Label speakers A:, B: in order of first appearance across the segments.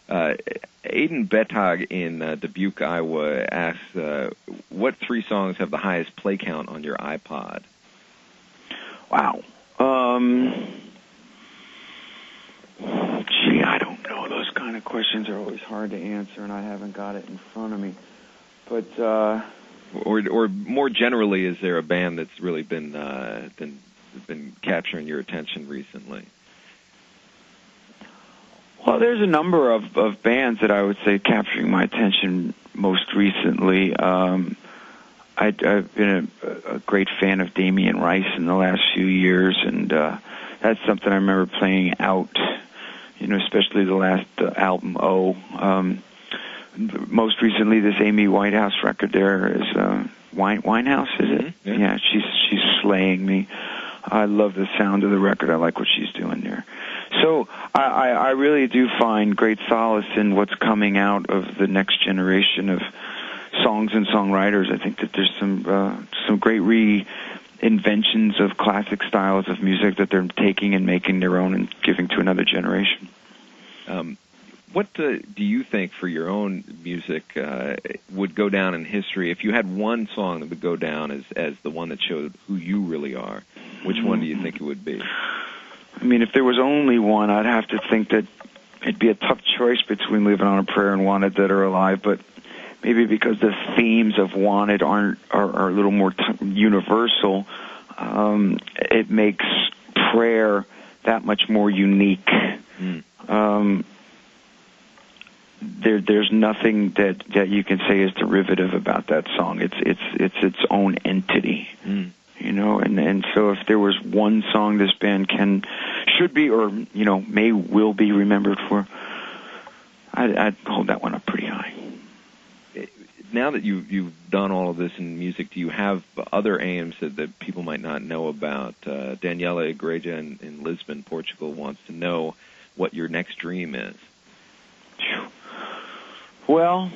A: Aiden Bettag in Dubuque, Iowa asks, what 3 songs have the highest play count on your iPod?
B: Wow. Gee, I don't know. Those kind of questions are always hard to answer, and I haven't got it in front of me. But
A: or more generally, is there a band that's really been capturing your attention recently?
B: Well, there's a number of bands that I would say capturing my attention most recently. I've been a great fan of Damien Rice in the last few years, and that's something I remember playing out, especially the last album, O. Most recently, this Amy Winehouse record there is Winehouse, is it?
A: Mm-hmm.
B: Yeah, she's slaying me. I love the sound of the record. I like what she's doing there. So I really do find great solace in what's coming out of the next generation of songs and songwriters. I think that there's some great reinventions of classic styles of music that they're taking and making their own and giving to another generation.
A: What do you think for your own music would go down in history? If you had one song that would go down as the one that showed who you really are, which one do you think it would be?
B: I mean, if there was only one, I'd have to think that it'd be a tough choice between Living on a Prayer and Wanted Dead or Alive, but maybe because the themes of Wanted are a little more universal, it makes Prayer that much more unique. There's nothing that you can say is derivative about that song. It's its own entity. And so if there was one song this band should be, or will be remembered for, I'd hold that one up pretty high.
A: Now that you've done all of this in music, do you have other aims that people might not know about? Daniela Igreja in Lisbon, Portugal, wants to know what your next dream is.
B: Well,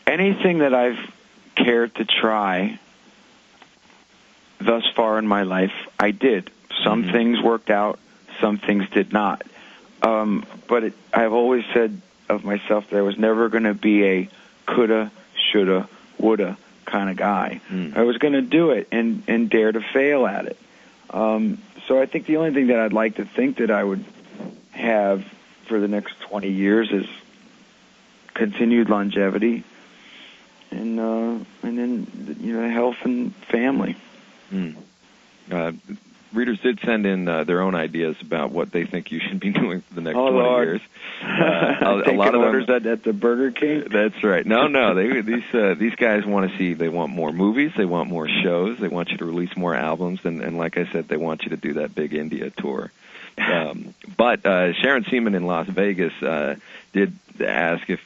B: anything that I've cared to try thus far in my life, I did. Some things worked out, some things did not. But I've always said of myself that I was never going to be a coulda, shoulda, woulda kind of guy. I was going to do it and dare to fail at it. So I think the only thing that I'd like to think that I would have for the next 20 years is continued longevity and then health and family.
A: Readers did send in their own ideas about what they think you should be doing for the next 20 years.
B: A lot of orders at the Burger King.
A: That's right. No, these guys want to see. They want more movies. They want more shows. They want you to release more albums, and like I said, they want you to do that big India tour. But Sharon Seaman in Las Vegas did ask if,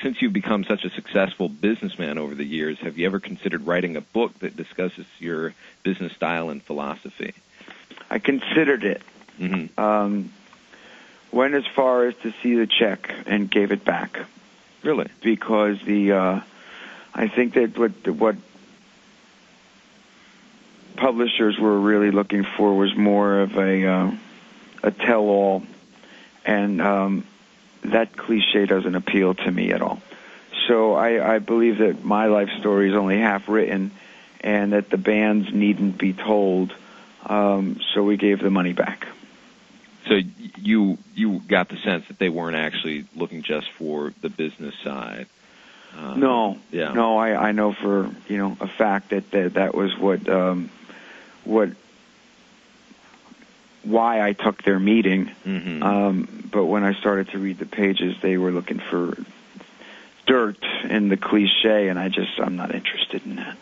A: since you've become such a successful businessman over the years, have you ever considered writing a book that discusses your business style and philosophy?
B: I considered it. Went as far as to see the check and gave it back.
A: Really?
B: Because I think that what publishers were really looking for was more of a tell-all, and that cliche doesn't appeal to me at all. So I believe that my life story is only half written, and that the bands needn't be told. So we gave the money back.
A: So you got the sense that they weren't actually looking just for the business side.
B: No. I know for a fact that was why I took their meeting. But when I started to read the pages, they were looking for dirt and the cliche, and I'm not interested in that.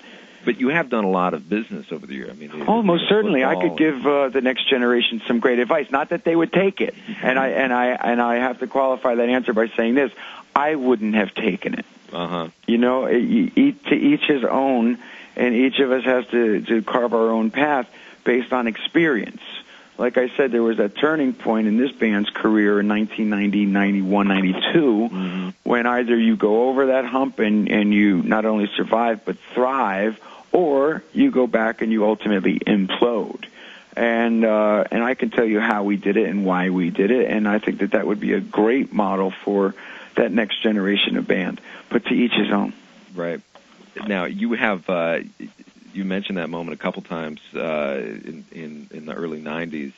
A: But you have done a lot of business over the years. I mean,
B: most certainly. I could give the next generation some great advice. Not that they would take it, and I have to qualify that answer by saying this: I wouldn't have taken it. To each his own, and each of us has to carve our own path based on experience. Like I said, there was a turning point in this band's career in 1990, 91, 92, when either you go over that hump and you not only survive but thrive, or you go back and you ultimately implode. and I can tell you how we did it and why we did it, and I think that would be a great model for that next generation of band. But to each his own.
A: Right. Now, you have you mentioned that moment a couple times in the early 90s.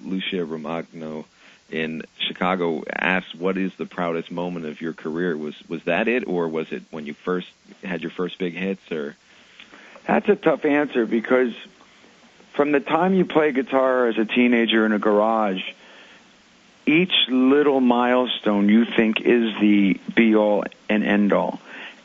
A: Lucia Romagno in Chicago asked, what is the proudest moment of your career? Was that it, or was it when you first had your first big hits? Or
B: That's a tough answer, because from the time you play guitar as a teenager in a garage, each little milestone you think is the be-all and end-all.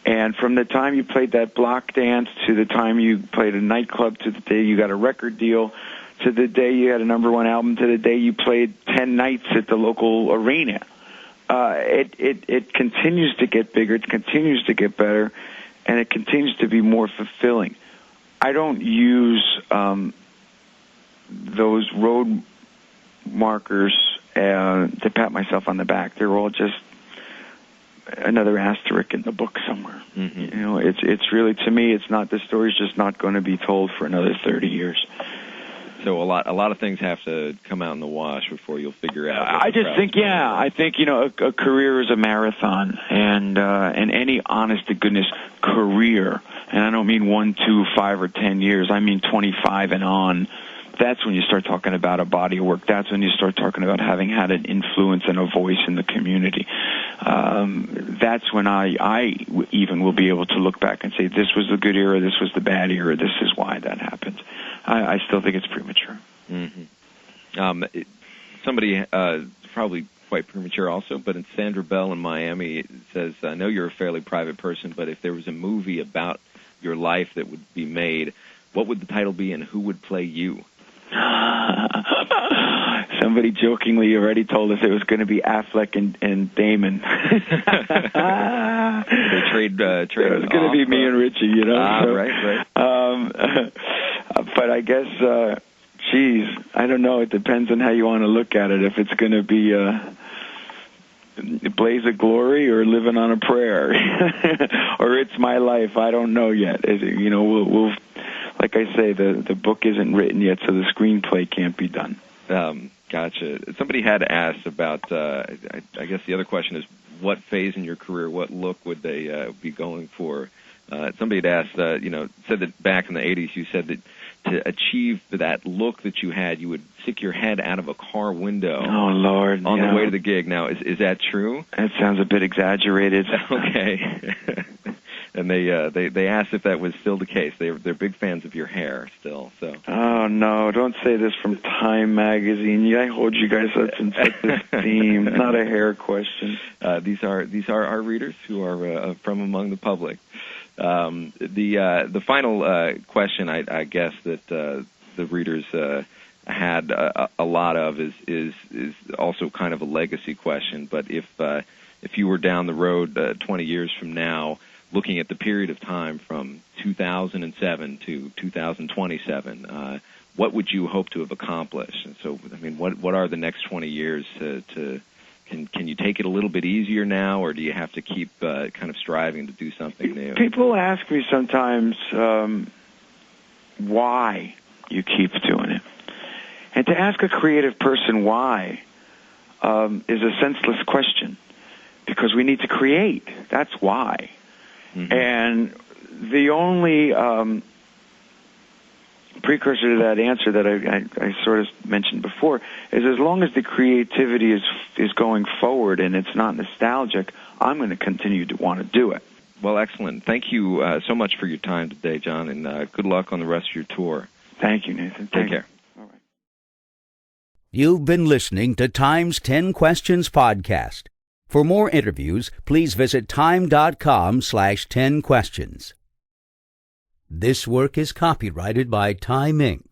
B: And from the time you played that block dance to the time you played a nightclub to the day you got a record deal to the day you had a #1 album to the day you played 10 nights at the local arena, it continues to get bigger, it continues to get better, and it continues to be more fulfilling. I don't use those road markers to pat myself on the back. They're all just another asterisk in the book somewhere.
A: Mm-hmm.
B: You know, it's really, to me, it's not, the story's just not going to be told for another 30 years.
A: So a lot of things have to come out in the wash before you'll figure out.
B: I think, you know, a career is a marathon, and any honest to goodness career, and I don't mean 1, 2, 5, or 10 years. I mean 25 and on. That's when you start talking about a body of work. That's when you start talking about having had an influence and a voice in the community. That's when I even will be able to look back and say, this was the good era, this was the bad era, this is why that happened. I still think it's premature.
A: Mm-hmm. Somebody, probably quite premature also, but in Sandra Bell in Miami says, I know you're a fairly private person, but if there was a movie about your life that would be made, what would the title be and who would play you?
B: Somebody jokingly already told us it was going to be Affleck and Damon.
A: They trade. It
B: was going to be me and Richie, you know. So,
A: right.
B: But I guess, I don't know. It depends on how you want to look at it. If it's going to be Blaze of Glory or Living on a Prayer, or It's My Life, I don't know yet. You know, we'll like I say, the book isn't written yet, so the screenplay can't be done.
A: Gotcha. Somebody had asked about, I guess the other question is, what phase in your career, what look would they be going for? Somebody had asked, said that back in the 80s you said that to achieve that look that you had, you would stick your head out of a car window.
B: Oh, Lord.
A: On the way to the gig. Now, is that true?
B: That sounds a bit exaggerated.
A: Okay. And they asked if that was still the case. They're big fans of your hair still. So.
B: Oh no! Don't say this from Time magazine. I hold you guys up in such esteem. Not a hair question.
A: These are our readers who are from among the public. The final question I guess that the readers had a lot of is also kind of a legacy question. But if you were down the road 20 years from now, looking at the period of time from 2007 to 2027, what would you hope to have accomplished? And so, I mean, what are the next 20 years can you take it a little bit easier now, or do you have to keep kind of striving to do something new?
B: People ask me sometimes why you keep doing it. And to ask a creative person why is a senseless question, because we need to create. That's why. Mm-hmm. And the only precursor to that answer that I sort of mentioned before is, as long as the creativity is going forward and it's not nostalgic, I'm going to continue to want to do it.
A: Well, excellent. Thank you so much for your time today, John, and good luck on the rest of your tour.
B: Thank you, Nathan.
A: Take care.
B: All right.
C: You've been listening to Time's 10 Questions podcast. For more interviews, please visit time.com/10questions. This work is copyrighted by Time, Inc.